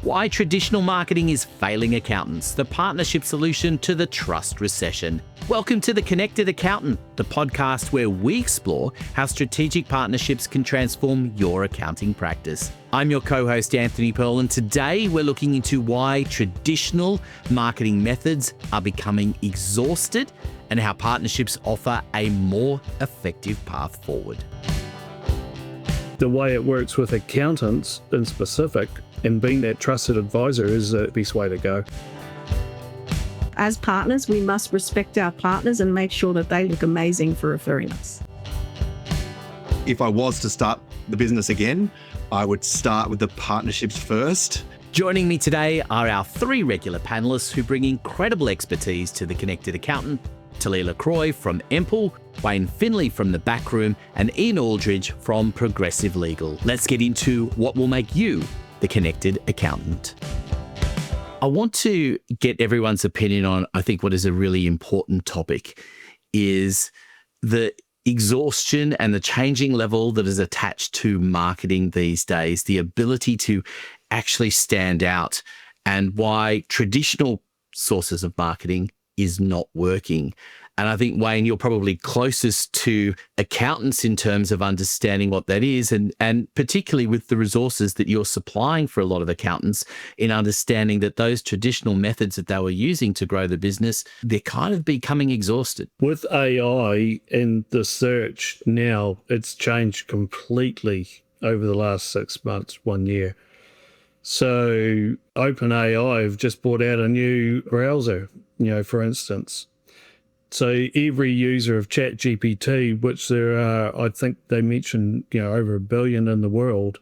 Why traditional marketing is failing accountants, the partnership solution to the trust recession. Welcome to The Connected Accountant, the podcast where we explore how strategic partnerships can transform your accounting practice. I'm your co-host, Anthony Pearl, and today we're looking into why traditional marketing methods are becoming exhausted and how partnerships offer a more effective path forward. The way it works with accountants in specific and being that trusted advisor is the best way to go. As partners, we must respect our partners and make sure that they look amazing for referring us. If I was to start the business again, I would start with the partnerships first. Joining me today are our three regular panelists who bring incredible expertise to The Connected Accountant: Talila Kroy from Empel, Wayne Findlay from The Backroom, and Ian Aldridge from Progressive Legal. Let's get into what will make you the Connected Accountant. I want to get everyone's opinion on, I think, what is a really important topic is the exhaustion and the changing level that is attached to marketing these days, the ability to actually stand out, and why traditional sources of marketing is not working. And I think, Wayne, you're probably closest to accountants in terms of understanding what that is, and particularly with the resources that you're supplying for a lot of accountants in understanding that those traditional methods that they were using to grow the business, they're kind of becoming exhausted. With AI and the search now, it's changed completely over the last 6 months, 1 year. So OpenAI have just brought out a new browser, for instance. So every user of ChatGPT, which there are, I think they mentioned, over 1 billion in the world,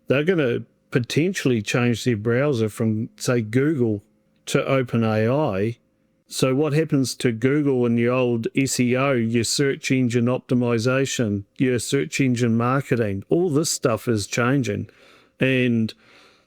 they're going to potentially change their browser from, say, Google to OpenAI. So what happens to Google and your old SEO, your search engine optimization, your search engine marketing, all this stuff is changing. And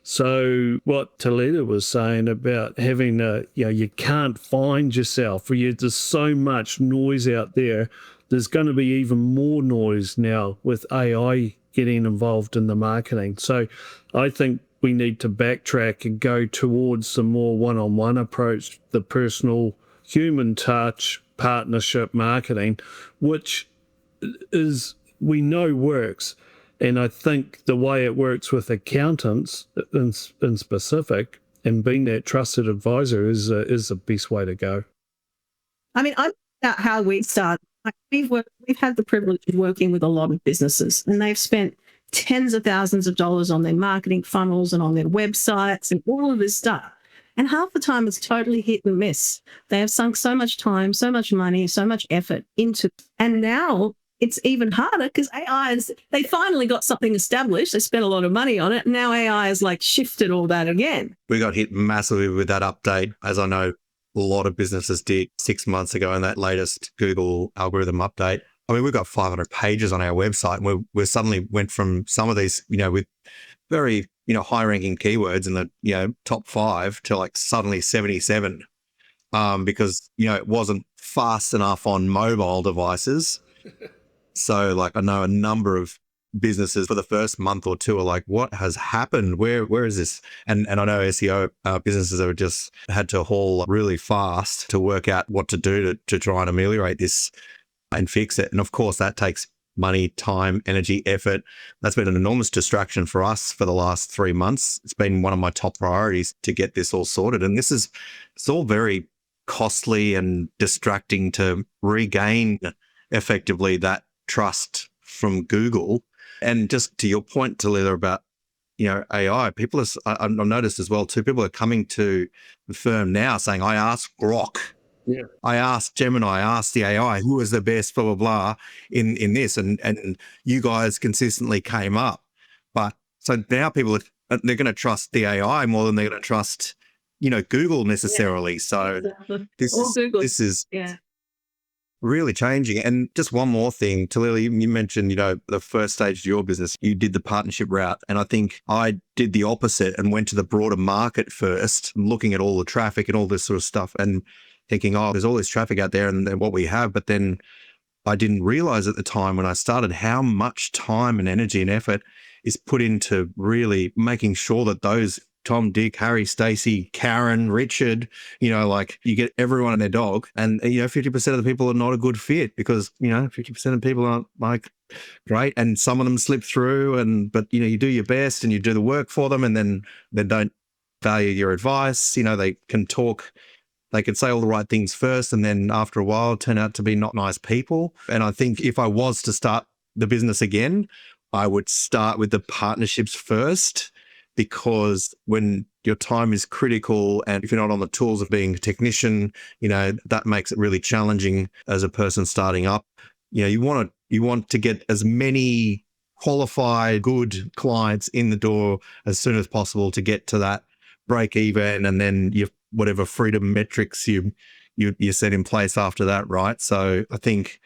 so what Talila was saying about having you can't find yourself, there's so much noise out there. There's going to be even more noise now with AI getting involved in the marketing. So I think we need to backtrack and go towards some more one-on-one approach, the personal human touch partnership marketing, which is, we know works. And I think the way it works with accountants in specific and being that trusted advisor is the best way to go. I mean, I'm about how we start. We've had the privilege of working with a lot of businesses, and they've spent tens of thousands of dollars on their marketing funnels and on their websites and all of this stuff. And half the time it's totally hit and miss. They have sunk so much time, so much money, so much effort into it. And now it's even harder because they finally got something established. They spent a lot of money on it. And now AI has shifted all that again. We got hit massively with that update, as I know a lot of businesses did 6 months ago in that latest Google algorithm update. I mean, we've got 500 pages on our website, and we suddenly went from some of these, with very, high-ranking keywords in the, top 5 to suddenly 77 because, it wasn't fast enough on mobile devices. So I know a number of businesses for the first month or two are like, what has happened? Where is this? And I know SEO businesses have just had to haul really fast to work out what to do to try and ameliorate this and fix it. And of course, that takes money, time, energy, effort. That's been an enormous distraction for us for the last 3 months. It's been one of my top priorities to get this all sorted. And it's all very costly and distracting to regain effectively that trust from Google. And just to your point, Talila, about AI, people I've noticed as well too, people are coming to the firm now saying, I asked Grok, I asked Gemini, I asked the AI, who is the best, blah, blah, blah, in this, and you guys consistently came up. But so now they're going to trust the AI more than they're going to trust, Google necessarily. Yeah, so exactly. This is really changing. And just one more thing, Talila, you mentioned, the first stage of your business, you did the partnership route. And I think I did the opposite and went to the broader market first, looking at all the traffic and all this sort of stuff and thinking, there's all this traffic out there and what we have. But then I didn't realize at the time when I started how much time and energy and effort is put into really making sure that those Tom, Dick, Harry, Stacey, Karen, Richard, like you get everyone and their dog. And, 50% of the people are not a good fit because, 50% of people aren't like great. And some of them slip through but you do your best and you do the work for them and then they don't value your advice. They can talk, they can say all the right things first and then after a while turn out to be not nice people. And I think if I was to start the business again, I would start with the partnerships first, because when your time is critical and if you're not on the tools of being a technician, that makes it really challenging as a person starting up. You want to get as many qualified, good clients in the door as soon as possible to get to that break even, and then whatever freedom metrics you set in place after that, right? So I think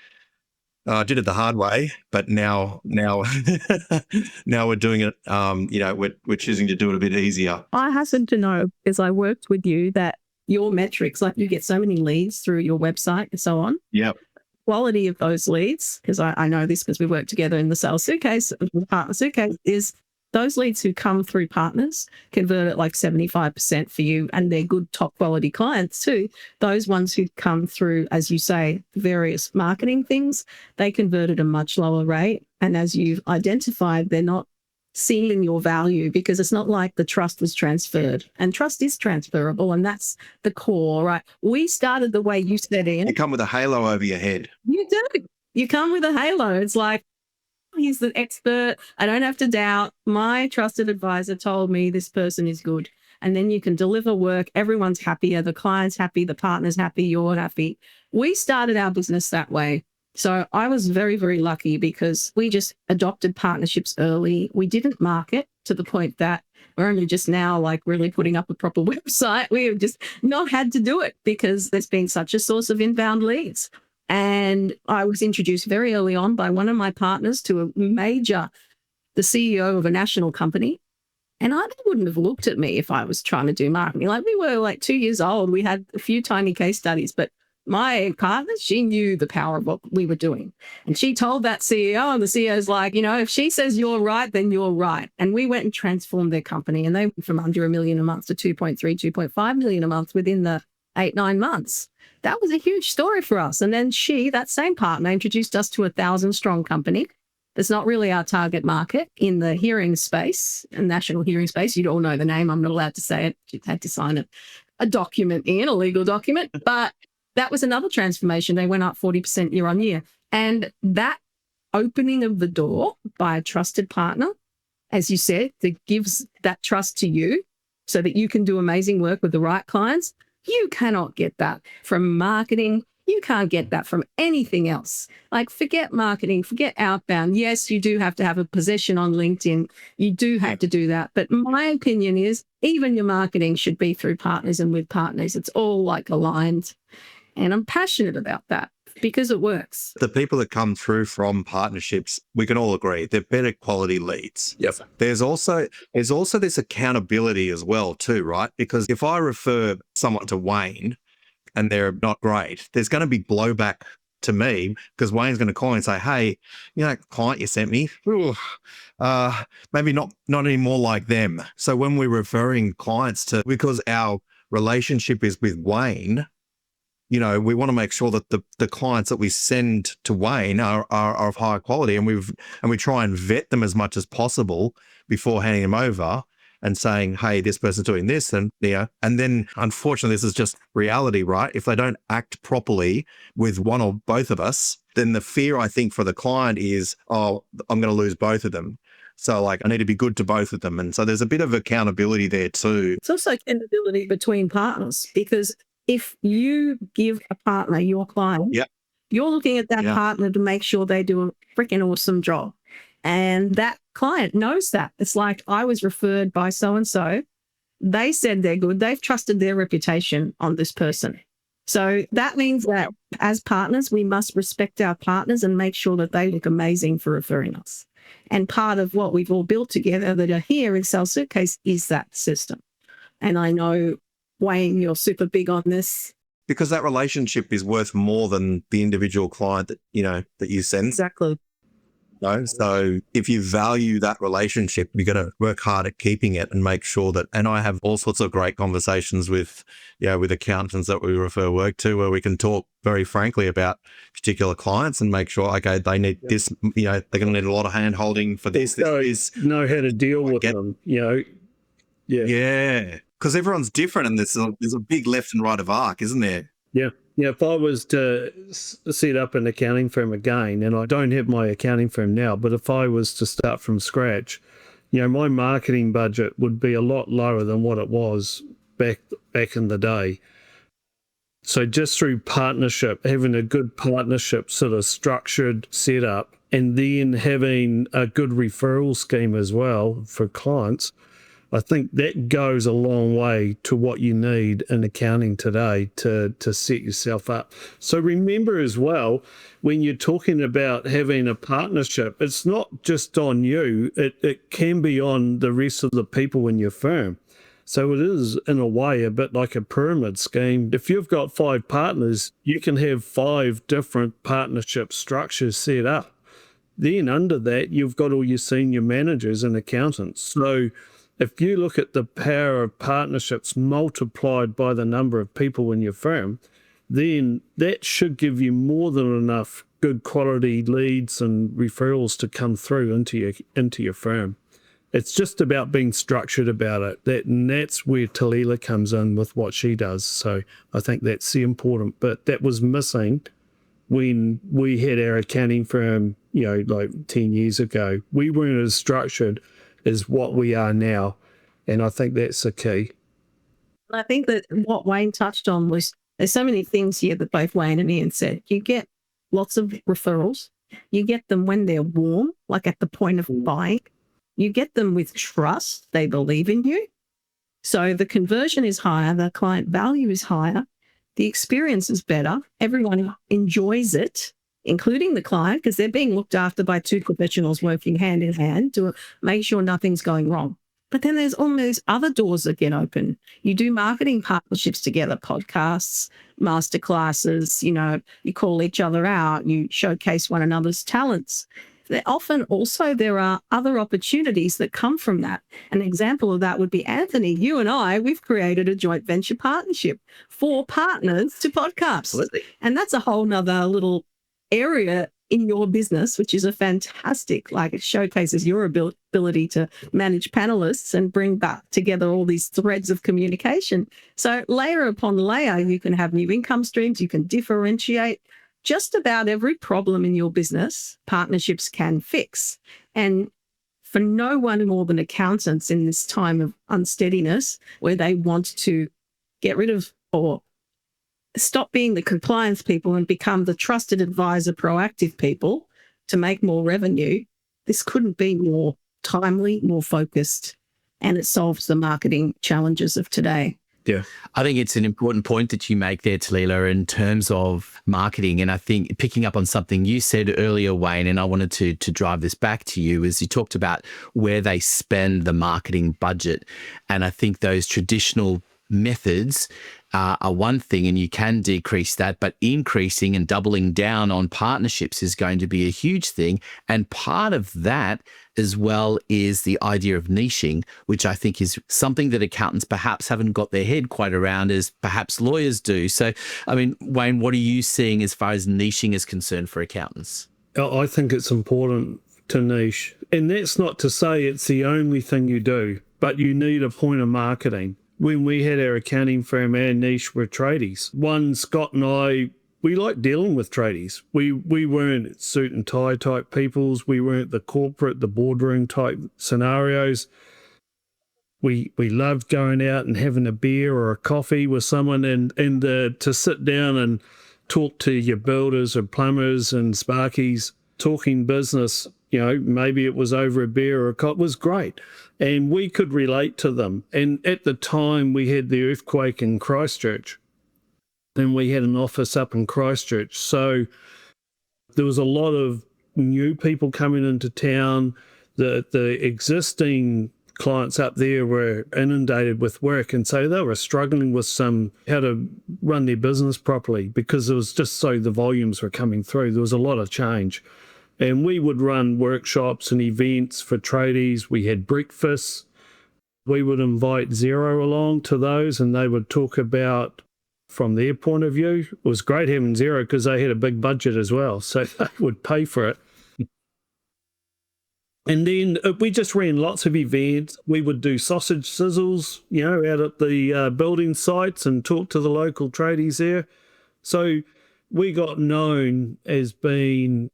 I did it the hard way, but now now we're doing it. We're choosing to do it a bit easier. I happen to know, because I worked with you, that your metrics, like you get so many leads through your website and so on. Yep. Quality of those leads, because I know this because we work together in the sales suitcase, the partner suitcase, is those leads who come through partners convert at like 75% for you, and they're good top quality clients too. Those ones who come through, as you say, various marketing things, they convert at a much lower rate. And as you've identified, they're not seeing your value because it's not like the trust was transferred, and trust is transferable. And that's the core, right? We started the way you said, Ian. You come with a halo over your head. You do. You come with a halo. It's like, he's the expert. I don't have to doubt. My trusted advisor told me this person is good. And then you can deliver work. Everyone's happier. The client's happy. The partner's happy. You're happy. We started our business that way. So I was very, very lucky because we just adopted partnerships early. We didn't market to the point that we're only just now like really putting up a proper website. We have just not had to do it because there's been such a source of inbound leads. And I was introduced very early on by one of my partners to the CEO of a national company. And they wouldn't have looked at me if I was trying to do marketing. Like, we were like 2 years old. We had a few tiny case studies, but my partner, she knew the power of what we were doing. And she told that CEO, and the CEO's like, if she says you're right, then you're right. And we went and transformed their company. And they went from under $1 million a month to 2.3, 2.5 million a month within the 8-9 months. That was a huge story for us. And then that same partner, introduced us to a 1,000-strong company. That's not really our target market in the hearing space, a national hearing space. You'd all know the name. I'm not allowed to say it. You had to sign a document, a legal document. But that was another transformation. They went up 40% year on year. And that opening of the door by a trusted partner, as you said, that gives that trust to you so that you can do amazing work with the right clients. You cannot get that from marketing. You can't get that from anything else. Like, forget marketing, forget outbound. Yes, you do have to have a position on LinkedIn. You do have to do that. But my opinion is even your marketing should be through partners and with partners. It's all like aligned. And I'm passionate about that because it works. The people that come through from partnerships, we can all agree, they're better quality leads. Yes. There's also this accountability as well too, right? Because if I refer someone to Wayne and they're not great, there's going to be blowback to me because Wayne's going to call and say, hey, client you sent me, maybe not anymore like them. So when we're referring clients because our relationship is with Wayne, we want to make sure that the clients that we send to Wayne are of high quality, and we try and vet them as much as possible before handing them over and saying, hey, this person's doing this, and then unfortunately this is just reality, right? If they don't act properly with one or both of us, then the fear I think for the client is, oh, I'm going to lose both of them. So I need to be good to both of them. And so there's a bit of accountability there too. It's also accountability between partners, because if you give a partner your client, you're looking at that partner to make sure they do a freaking awesome job. And that client knows that. It's like, I was referred by so-and-so. They said they're good. They've trusted their reputation on this person. So that means that as partners, we must respect our partners and make sure that they look amazing for referring us. And part of what we've all built together that are here in Sales Suitcase is that system. And I know, Wayne, you're super big on this. Because that relationship is worth more than the individual client that you send. Exactly. No? So if you value that relationship, you got to work hard at keeping it and make sure that, and I have all sorts of great conversations with accountants that we refer work to, where we can talk very frankly about particular clients and make sure, okay, they need this, they're going to need a lot of hand holding for this. Know how to deal with them, Yeah. Because everyone's different and there's a big left and right of arc, isn't there? Yeah. Yeah, if I was to set up an accounting firm again, and I don't have my accounting firm now, but if I was to start from scratch, my marketing budget would be a lot lower than what it was back in the day. So just through partnership, having a good partnership sort of structured setup, and then having a good referral scheme as well for clients, I think that goes a long way to what you need in accounting today to set yourself up. So remember as well, when you're talking about having a partnership, it's not just on you, it can be on the rest of the people in your firm. So it is, in a way, a bit like a pyramid scheme. If you've got 5 partners, you can have 5 different partnership structures set up. Then under that, you've got all your senior managers and accountants. So if you look at the power of partnerships multiplied by the number of people in your firm, then that should give you more than enough good quality leads and referrals to come through into your firm. It's just about being structured about it. And that's where Talila comes in with what she does. So I think that's the important bit that was missing when we had our accounting firm, like 10 years ago. We weren't as structured as what we are now. And I think that's the key. I think that what Wayne touched on was there's so many things here that both Wayne and Ian said. You get lots of referrals. You get them when they're warm, like at the point of buying. You get them with trust. They believe in you. So the conversion is higher. The client value is higher. The experience is better. Everyone enjoys it, including the client, because they're being looked after by 2 professionals working hand in hand to make sure nothing's going wrong. But then there's all those other doors that get open. You do marketing partnerships together, podcasts, masterclasses, you call each other out, you showcase one another's talents. Often also there are other opportunities that come from that. An example of that would be Anthony, you and I, we've created a joint venture partnership for partners to podcasts. Absolutely. And that's a whole nother little area in your business, which is a fantastic, it showcases your ability to manage panelists and bring back together all these threads of communication. So layer upon layer, you can have new income streams, you can differentiate. Just about every problem in your business, partnerships can fix. And for no one more than accountants in this time of unsteadiness, where they want to get rid of or stop being the compliance people and become the trusted advisor, proactive people to make more revenue, this couldn't be more timely, more focused, and it solves the marketing challenges of today. Yeah. I think it's an important point that you make there, Talila, in terms of marketing. And I think picking up on something you said earlier, Wayne, and I wanted to drive this back to you, is you talked about where they spend the marketing budget. And I think those traditional methods are one thing, and you can decrease that, but increasing and doubling down on partnerships is going to be a huge thing. And part of that as well is the idea of niching, which I think is something that accountants perhaps haven't got their head quite around as perhaps lawyers do. So, I mean, Wayne, what are you seeing as far as niching is concerned for accountants? I think it's important to niche. And that's not to say it's the only thing you do, but you need a point of marketing. When we had our accounting firm, our niche were tradies. One, Scott and I, we like dealing with tradies. We weren't suit and tie type peoples. We weren't the corporate, the boardroom type scenarios. We loved going out and having a beer or a coffee with someone and to sit down and talk to your builders or plumbers and sparkies, talking business. Maybe it was over a beer or a cup, was great. And we could relate to them. And at the time, we had the earthquake in Christchurch. And we had an office up in Christchurch. So there was a lot of new people coming into town. The existing clients up there were inundated with work. And so they were struggling with how to run their business properly because it was just so the volumes were coming through. There was a lot of change. And we would run workshops and events for tradies. We had breakfasts. We would invite Xero along to those, and they would talk about, from their point of view, it was great having Xero because they had a big budget as well, so they would pay for it. And then we just ran lots of events. We would do sausage sizzles, out at the building sites and talk to the local tradies there. So we got known as being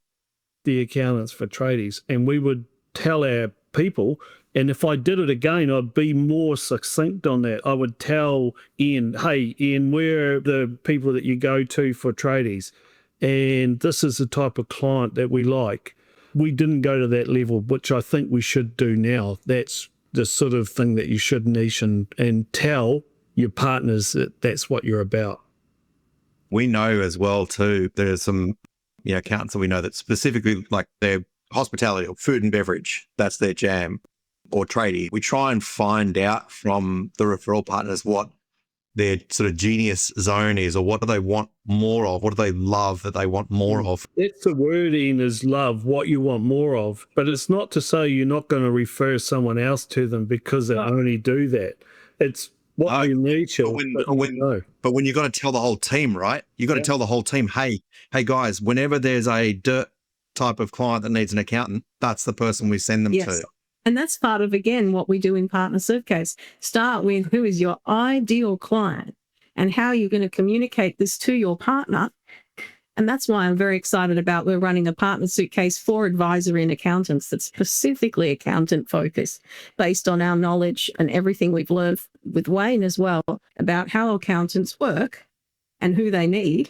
the accountants for tradies, and we would tell our people, and if I did it again, I'd be more succinct on that. I would tell Ian, hey, Ian, we're the people that you go to for tradies, and this is the type of client that we like. We didn't go to that level, which I think we should do now. That's the sort of thing that you should niche and tell your partners that that's what you're about. We know as well too, there's some accountants that we know that specifically like their hospitality or food and beverage, that's their jam, or tradie. We try and find out from the referral partners what their sort of genius zone is, or what do they want more of? What do they love that they want more of? That's the word, Ian, is love, what you want more of. But it's not to say you're not going to refer someone else to them because they only do that. It's what you need to. But when you've got to tell the whole team, right? You've got to tell the whole team, hey guys, whenever there's a dirt type of client that needs an accountant, that's the person we send them to. And that's part of, again, what we do in Partner Suitcase. Start with who is your ideal client and how you're going to communicate this to your partner. And that's why I'm very excited about we're running a Partner Suitcase for advisory and accountants that's specifically accountant focused, based on our knowledge and everything we've learned with Wayne as well about how accountants work and who they need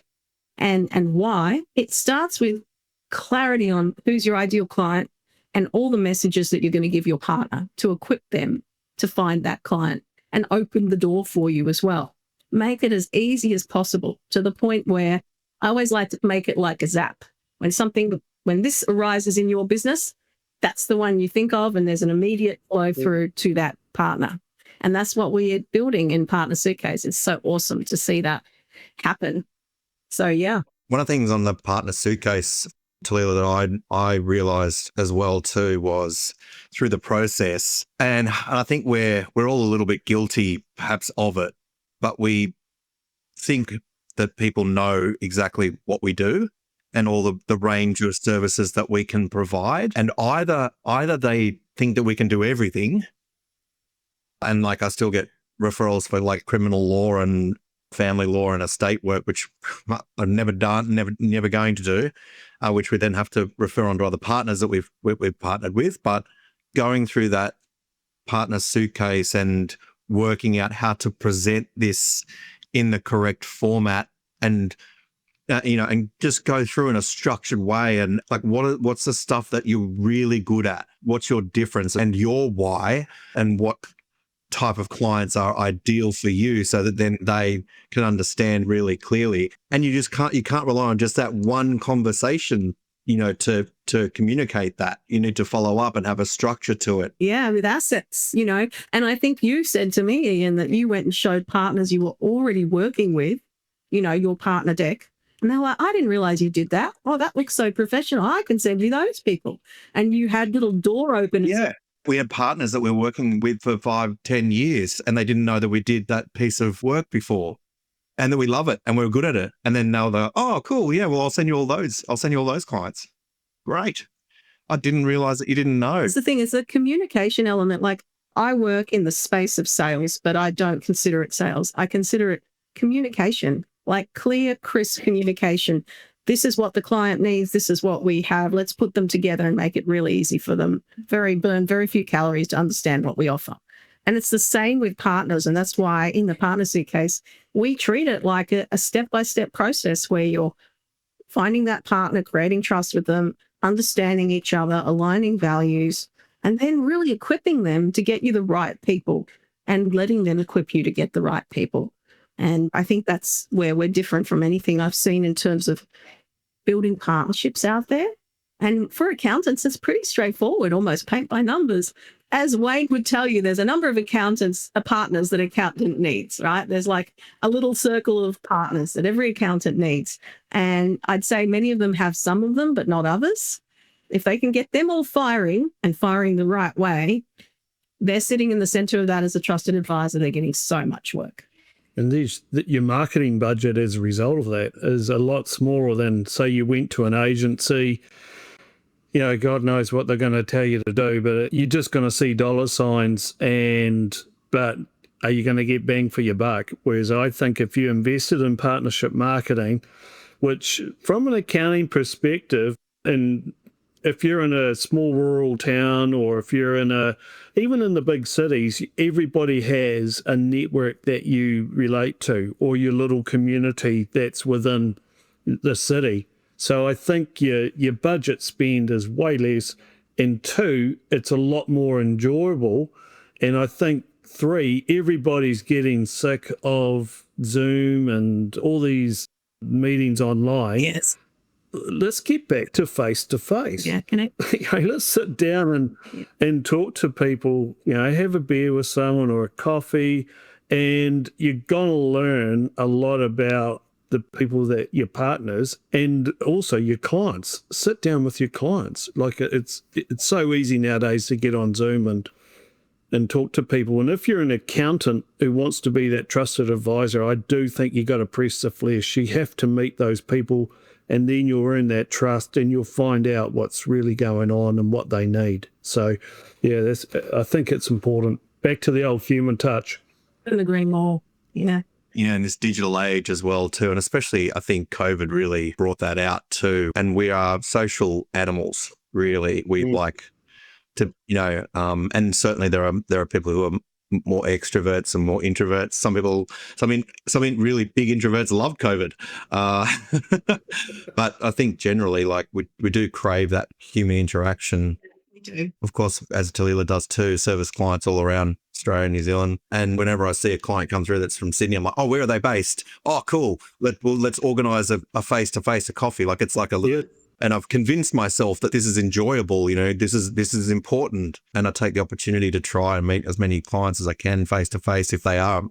and why. It starts with clarity on who's your ideal client and all the messages that you're going to give your partner to equip them to find that client and open the door for you as well. Make it as easy as possible, to the point where I always like to make it like a zap. When this arises in your business, that's the one you think of, and there's an immediate flow through to that partner. And that's what we're building in Partner Suitcase. It's so awesome to see that happen. So, yeah. One of the things on the Partner Suitcase, Talila, that I realised as well too was through the process, and I think we're all a little bit guilty perhaps of it, but we think that people know exactly what we do and all the range of services that we can provide, and either they think that we can do everything, and like I still get referrals for like criminal law and family law and estate work, which I've never done, never going to do, which we then have to refer on to other partners that we've partnered with. But going through that Partner Suitcase and working out how to present this in the correct format, and and just go through in a structured way, and like what's the stuff that you're really good at, what's your difference and your why, and what type of clients are ideal for you, so that then they can understand really clearly. And you can't rely on just that one conversation, to communicate that. You need to follow up and have a structure to it. Yeah, with assets, and I think you said to me, Ian, that you went and showed partners you were already working with, your partner deck. And they're like, I didn't realize you did that. Oh, that looks so professional. I can send you those people. And you had little door openers. Yeah. We had partners that we were working with for 5-10 years, and they didn't know that we did that piece of work before, and that we love it and we're good at it. And then now they're, oh, cool. Yeah. Well, I'll send you all those. I'll send you all those clients. Great. I didn't realize that you didn't know. It's the thing, it's a communication element. Like, I work in the space of sales, but I don't consider it sales. I consider it communication, like clear, crisp communication. This is what the client needs. This is what we have. Let's put them together and make it really easy for them. Burn very few calories to understand what we offer. And it's the same with partners. And that's why in the Partner Suitcase, we treat it like a step-by-step process where you're finding that partner, creating trust with them, understanding each other, aligning values, and then really equipping them to get you the right people and letting them equip you to get the right people. And I think that's where we're different from anything I've seen in terms of building partnerships out there. And for accountants, it's pretty straightforward, almost paint by numbers. As Wayne would tell you, there's a number of partners that accountant needs, right? There's like a little circle of partners that every accountant needs. And I'd say many of them have some of them, but not others. If they can get them all firing and firing the right way, they're sitting in the center of that as a trusted advisor. They're getting so much work. And your marketing budget as a result of that is a lot smaller than, say, you went to an agency, you know, God knows what they're going to tell you to do, but you're just going to see dollar signs but are you going to get bang for your buck? Whereas I think if you invested in partnership marketing, which from an accounting perspective, and if you're in a small rural town or if you're even in the big cities, everybody has a network that you relate to or your little community that's within the city. So I think your budget spend is way less. And 2, it's a lot more enjoyable. And I think 3, everybody's getting sick of Zoom and all these meetings online. Yes. Let's get back to face. Yeah, connect. Let's sit down and talk to people, have a beer with someone or a coffee, and you're going to learn a lot about the people that your partners and also your clients. Sit down with your clients. Like it's so easy nowadays to get on Zoom and talk to people. And if you're an accountant who wants to be that trusted advisor, I do think you got to press the flesh. You have to meet those people, and then you'll earn that trust and you'll find out what's really going on and what they need. So, yeah, I think it's important. Back to the old human touch. Couldn't agree more. Yeah. Yeah, in this digital age as well too, and especially I think COVID really brought that out too. And we are social animals, really. We like to, and certainly there are people who are more extroverts and more introverts. Some really big introverts love COVID. But I think generally, like we do crave that human interaction. We do. Of course, as Talila does too, service clients all around Australia and New Zealand. And whenever I see a client come through that's from Sydney, I'm like, oh, where are they based? Oh, cool. Let's organise a face-to-face, a coffee. Like it's like and I've convinced myself that this is enjoyable, this is important. And I take the opportunity to try and meet as many clients as I can face to face if they are,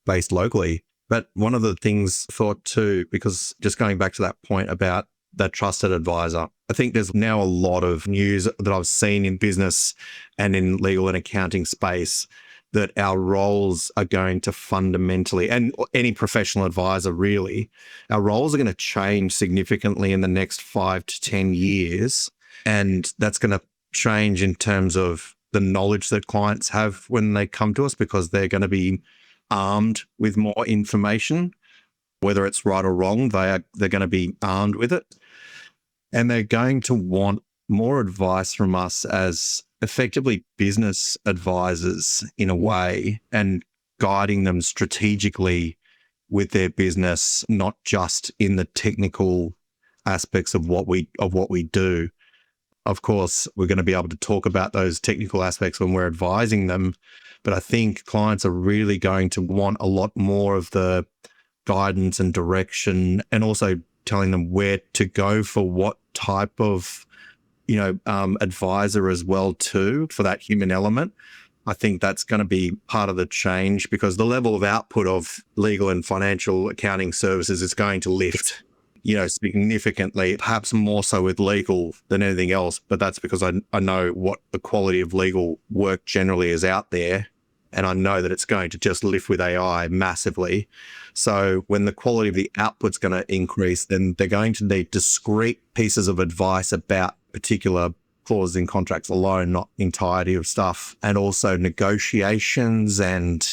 based locally. But one of the things I thought too, because just going back to that point about that trusted advisor, I think there's now a lot of news that I've seen in business and in legal and accounting space that our roles are going to fundamentally, and any professional advisor really, our roles are going to change significantly in the next 5 to 10 years. And that's going to change in terms of the knowledge that clients have when they come to us, because they're going to be armed with more information, whether it's right or wrong, they're going to be armed with it. And they're going to want more advice from us as effectively business advisors in a way, and guiding them strategically with their business, not just in the technical aspects of what we do. Of course, we're going to be able to talk about those technical aspects when we're advising them, but I think clients are really going to want a lot more of the guidance and direction, and also telling them where to go for what type of advisor as well too, for that human element. I think that's going to be part of the change, because the level of output of legal and financial accounting services is going to lift, significantly, perhaps more so with legal than anything else. But that's because I know what the quality of legal work generally is out there. And I know that it's going to just lift with AI massively. So when the quality of the output's going to increase, then they're going to need discrete pieces of advice about particular clauses in contracts alone, not entirety of stuff. And also negotiations and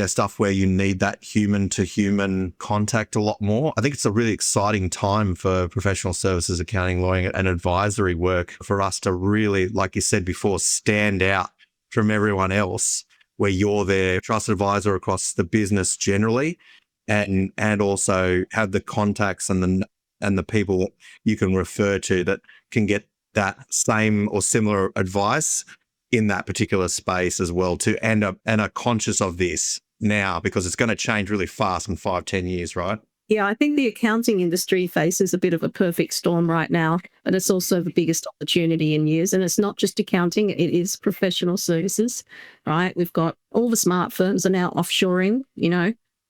stuff where you need that human to human contact a lot more. I think it's a really exciting time for professional services, accounting, lawyering and advisory work, for us to really, like you said before, stand out from everyone else, where you're their trusted advisor across the business generally, and also have the contacts and the people you can refer to that can get that same or similar advice in that particular space as well too, and are conscious of this now, because it's going to change really fast in 5-10 years, right? Yeah, I think the accounting industry faces a bit of a perfect storm right now, but it's also the biggest opportunity in years. And it's not just accounting, it is professional services, right? We've got all the smart firms are now offshoring,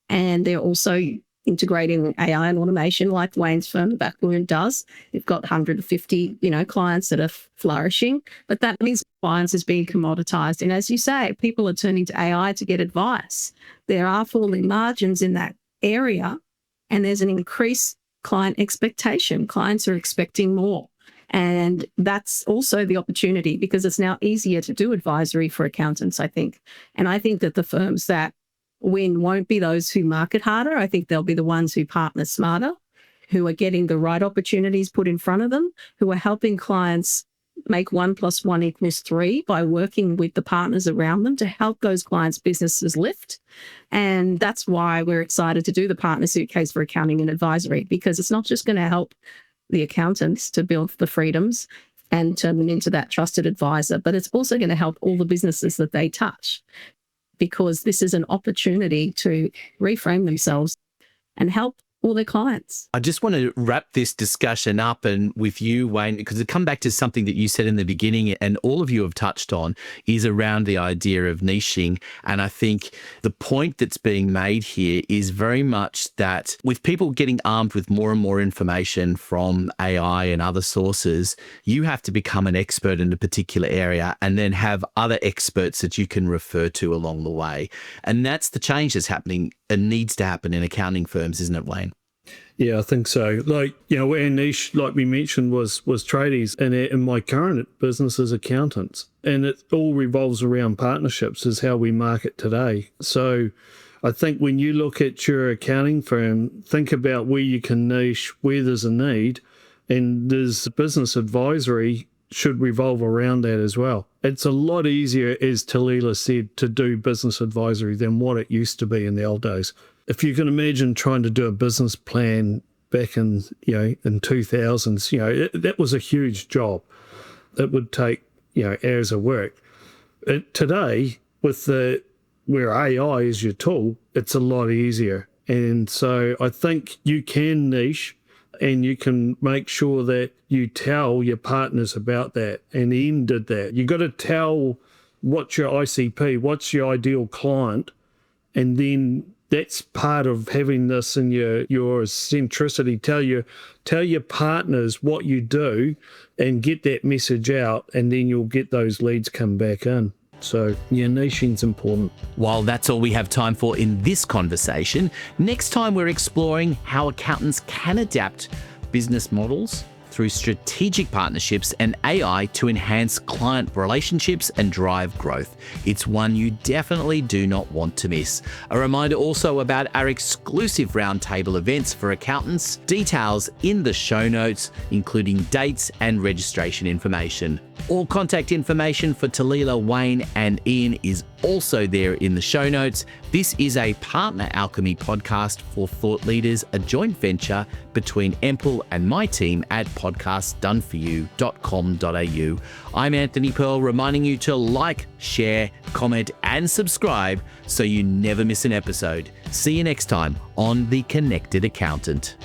and they're also integrating AI and automation like Wayne's firm, the Backroom, does. They've got 150, clients that are flourishing, but that means clients is being commoditized. And as you say, people are turning to AI to get advice. There are falling margins in that area, and there's an increased client expectation. Clients are expecting more. And that's also the opportunity, because it's now easier to do advisory for accountants, I think. And I think that the firms that win won't be those who market harder. I think they'll be the ones who partner smarter, who are getting the right opportunities put in front of them, who are helping clients make 1 + 1 = 3 by working with the partners around them to help those clients' businesses lift. And that's why we're excited to do the Partner Suitcase for Accounting and Advisory, because it's not just going to help the accountants to build the freedoms and turn them into that trusted advisor, but it's also going to help all the businesses that they touch, because this is an opportunity to reframe themselves and help all their clients. I just want to wrap this discussion up and with you, Wayne, because it come back to something that you said in the beginning and all of you have touched on is around the idea of niching. And I think the point that's being made here is very much that with people getting armed with more and more information from AI and other sources, you have to become an expert in a particular area and then have other experts that you can refer to along the way. And that's the change that's happening and needs to happen in accounting firms, isn't it, Wayne? Yeah, I think so. Like, our niche, like we mentioned, was tradies, and in my current business is accountants. And it all revolves around partnerships is how we market today. So I think when you look at your accounting firm, think about where you can niche, where there's a need, and there's business advisory should revolve around that as well. It's a lot easier, as Talila said, to do business advisory than what it used to be in the old days. If you can imagine trying to do a business plan back in 2000s, that was a huge job. It would take, hours of work. Today, with where AI is your tool, it's a lot easier. And so I think you can niche and you can make sure that you tell your partners about that. And Ian did that. You got to tell what's your ICP, what's your ideal client, and then that's part of having this in your centricity. Tell your partners what you do and get that message out, and then you'll get those leads come back in. So niching's important. While that's all we have time for in this conversation, next time we're exploring how accountants can adapt business models through strategic partnerships and AI to enhance client relationships and drive growth. It's one you definitely do not want to miss. A reminder also about our exclusive roundtable events for accountants, details in the show notes, including dates and registration information. All contact information for Talila, Wayne, and Ian is also there in the show notes. This is a Partner Alchemy podcast for thought leaders, a joint venture between Empel and my team at podcastdoneforyou.com.au. I'm Anthony Pearl, reminding you to like, share, comment, and subscribe so you never miss an episode. See you next time on The Connected Accountant.